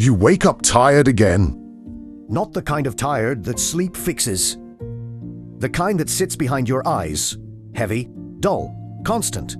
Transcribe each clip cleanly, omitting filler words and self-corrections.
You wake up tired again. Not the kind of tired that sleep fixes. The kind that sits behind your eyes, heavy, dull, constant.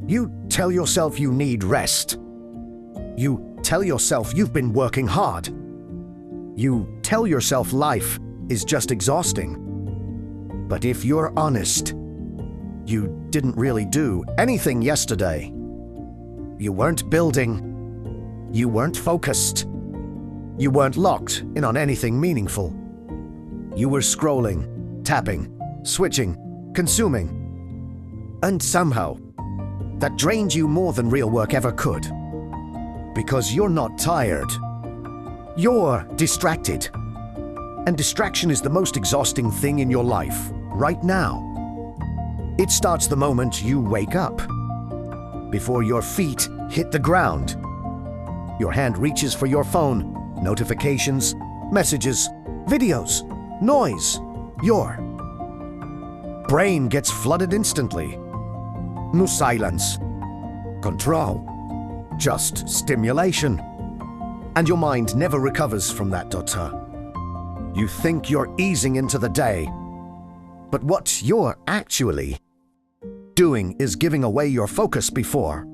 You tell yourself you need rest. You tell yourself you've been working hard. You tell yourself life is just exhausting. But if you're honest, you didn't really do anything yesterday. You weren't building. You weren't focused. You weren't locked in on anything meaningful. You were scrolling, tapping, switching, consuming. And somehow, that drained you more than real work ever could. Because you're not tired. You're distracted. And distraction is the most exhausting thing in your life, right now. It starts the moment you wake up. Before your feet hit the ground. Your hand reaches for your phone. Notifications, messages, videos, noise. Your brain gets flooded instantly. No silence. Control. Just stimulation. And your mind never recovers from that data. You think you're easing into the day. But what you're actually doing is giving away your focus before.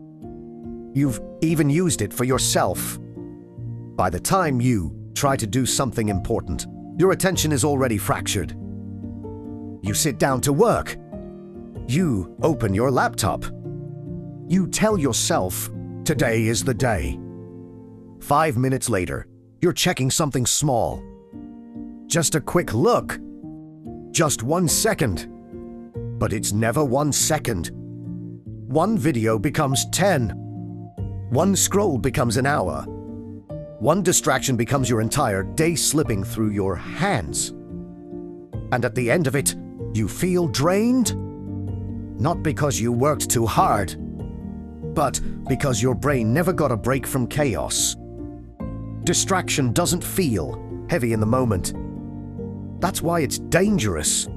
You've even used it for yourself. By the time you try to do something important, your attention is already fractured. You sit down to work. You open your laptop. You tell yourself, today is the day. 5 minutes later, you're checking something small. Just a quick look. Just 1 second. But it's never 1 second. One video becomes 10. One scroll becomes an hour. One distraction becomes your entire day slipping through your hands. And at the end of it, you feel drained? Not because you worked too hard, but because your brain never got a break from chaos. Distraction doesn't feel heavy in the moment. That's why it's dangerous.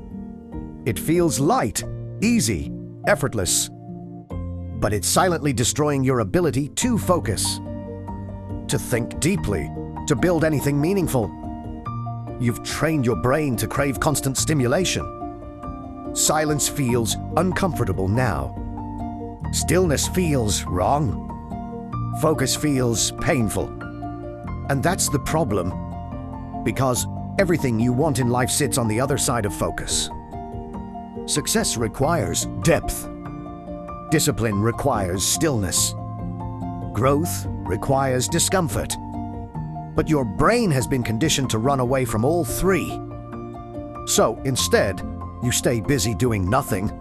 It feels light, easy, effortless. But it's silently destroying your ability to focus, to think deeply, to build anything meaningful. You've trained your brain to crave constant stimulation. Silence feels uncomfortable now. Stillness feels wrong. Focus feels painful. And that's the problem, because everything you want in life sits on the other side of focus. Success requires depth. Discipline requires stillness. Growth requires discomfort. But your brain has been conditioned to run away from all three. So instead, you stay busy doing nothing.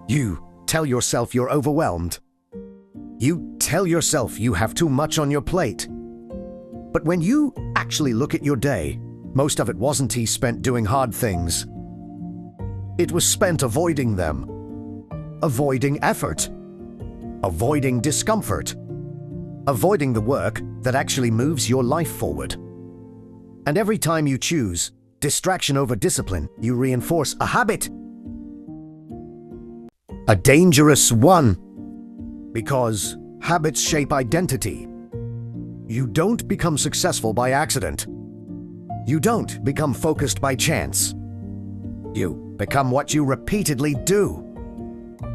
You tell yourself you're overwhelmed. You tell yourself you have too much on your plate. But when you actually look at your day, most of it wasn't spent doing hard things. It was spent avoiding them. Avoiding effort. Avoiding discomfort. Avoiding the work that actually moves your life forward. And every time you choose distraction over discipline, you reinforce a habit. A dangerous one. Because habits shape identity. You don't become successful by accident. You don't become focused by chance. You become what you repeatedly do.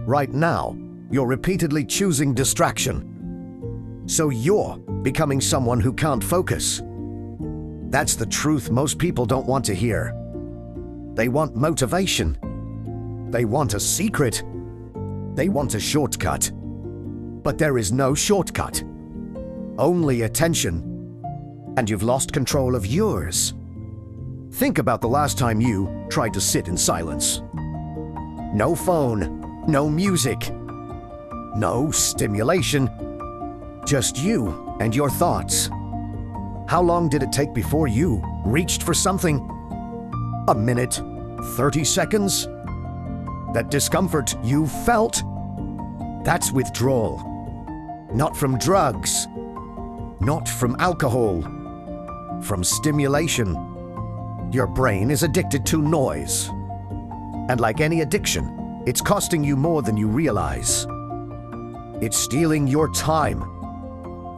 Right now, you're repeatedly choosing distraction. So you're becoming someone who can't focus. That's the truth most people don't want to hear. They want motivation. They want a secret. They want a shortcut. But there is no shortcut. Only attention. And you've lost control of yours. Think about the last time you tried to sit in silence. No phone, no music, no stimulation. Just you and your thoughts. How long did it take before you reached for something? A minute? 30 seconds? That discomfort you felt? That's withdrawal. Not from drugs. Not from alcohol. From stimulation. Your brain is addicted to noise. And like any addiction, it's costing you more than you realize. It's stealing your time,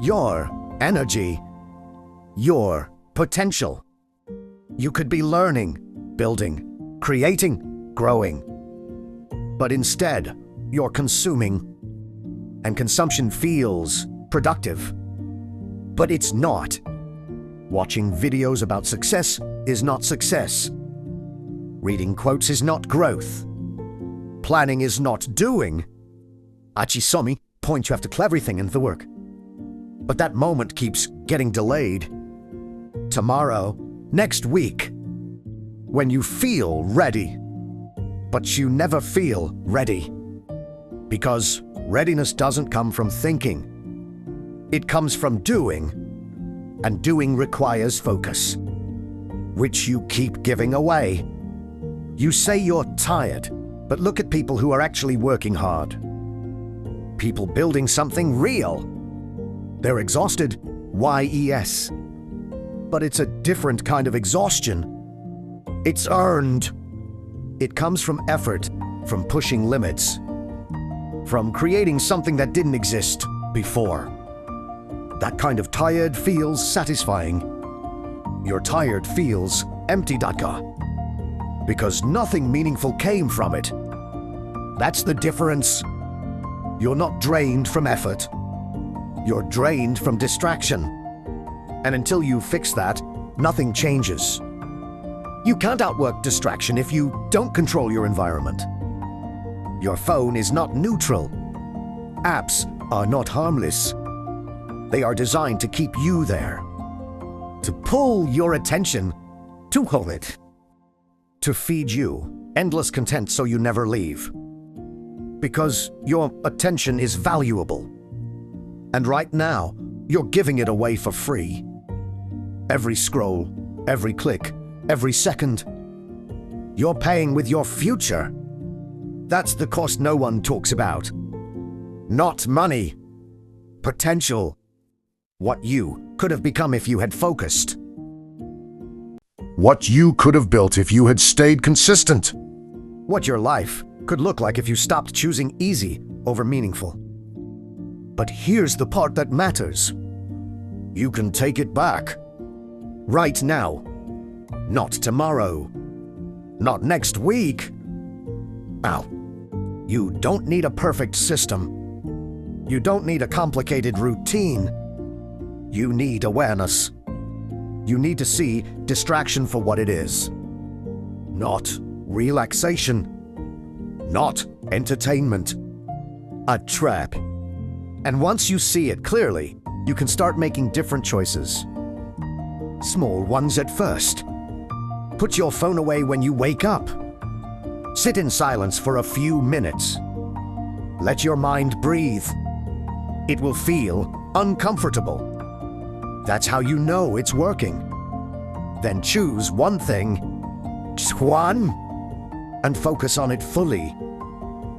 your energy, your potential. You could be learning, building, creating, growing. But instead, you're consuming. And consumption feels productive. But it's not. Watching videos about success is not success. Reading quotes is not growth. Planning is not doing. Achisomi point you have to clever everything in the work. But that moment keeps getting delayed. Tomorrow, next week, when you feel ready. But you never feel ready. Because readiness doesn't come from thinking. It comes from doing. And doing requires focus, which you keep giving away. You say you're tired, but look at people who are actually working hard. People building something real. They're exhausted, yes. But it's a different kind of exhaustion. It's earned. It comes from effort, from pushing limits, from creating something that didn't exist before. That kind of tired feels satisfying. Your tired feels empty, because nothing meaningful came from it. That's the difference. You're not drained from effort. You're drained from distraction. And until you fix that, nothing changes. You can't outwork distraction if you don't control your environment. Your phone is not neutral. Apps are not harmless. They are designed to keep you there, to pull your attention, to hold it, to feed you endless content so you never leave. Because your attention is valuable. And right now, you're giving it away for free. Every scroll, every click, every second. You're paying with your future. That's the cost no one talks about. Not money. Potential. What you could have become if you had focused. What you could have built if you had stayed consistent. What your life could look like if you stopped choosing easy over meaningful. But here's the part that matters. You can take it back. Right now. Not tomorrow. Not next week. Now, you don't need a perfect system. You don't need a complicated routine. You need awareness. You need to see distraction for what it is. Not relaxation. Not entertainment. A trap. And once you see it clearly, you can start making different choices. Small ones at first. Put your phone away when you wake up. Sit in silence for a few minutes. Let your mind breathe. It will feel uncomfortable. That's how you know it's working. Then choose one thing, just one, and focus on it fully.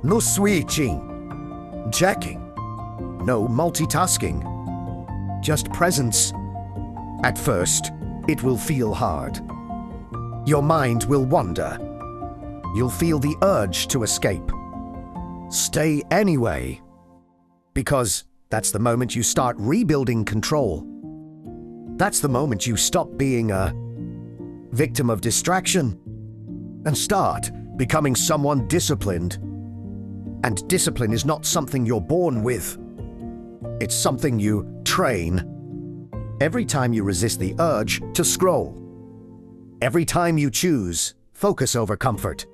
No switching, checking, no multitasking, just presence. At first, it will feel hard. Your mind will wander. You'll feel the urge to escape. Stay anyway, because that's the moment you start rebuilding control. That's the moment you stop being a victim of distraction and start becoming someone disciplined. And discipline is not something you're born with. It's something you train. Every time you resist the urge to scroll. Every time you choose focus over comfort.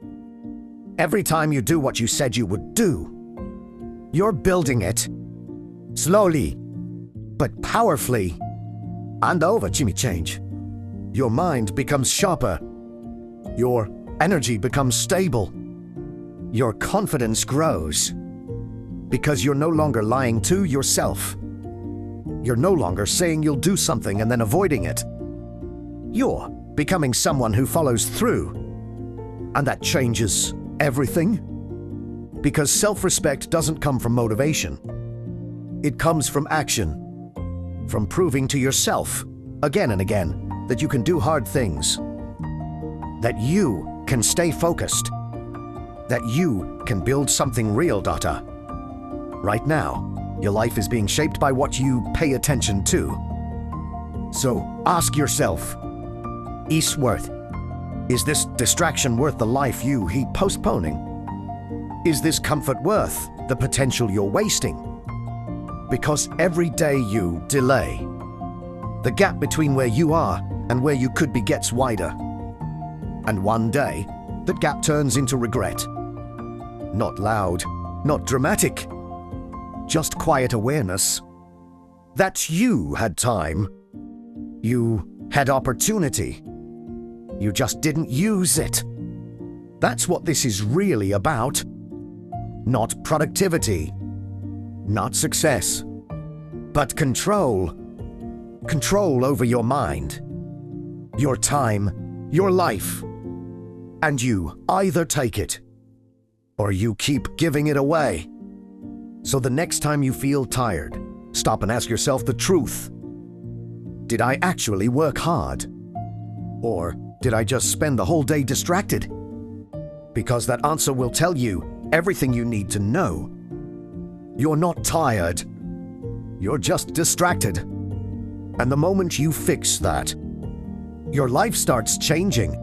Every time you do what you said you would do. You're building it. Slowly, but powerfully. And over change. Your mind becomes sharper. Your energy becomes stable. Your confidence grows. Because you're no longer lying to yourself. You're no longer saying you'll do something and then avoiding it. You're becoming someone who follows through. And that changes everything. Because self-respect doesn't come from motivation. It comes from action. From proving to yourself, again and again, that you can do hard things. That you can stay focused. That you can build something real, Data. Right now, your life is being shaped by what you pay attention to. So ask yourself, Eastworth, is this distraction worth the life you keep postponing? Is this comfort worth the potential you're wasting? Because every day you delay, the gap between where you are and where you could be gets wider. And one day, that gap turns into regret. Not loud, not dramatic, just quiet awareness that you had time. You had opportunity. You just didn't use it. That's what this is really about. Not productivity, not success, but control. Control over your mind, your time, your life. And you either take it or you keep giving it away. So the next time you feel tired, stop and ask yourself the truth. Did I actually work hard? Or did I just spend the whole day distracted? Because that answer will tell you everything you need to know. You're not tired. You're just distracted. And the moment you fix that, your life starts changing.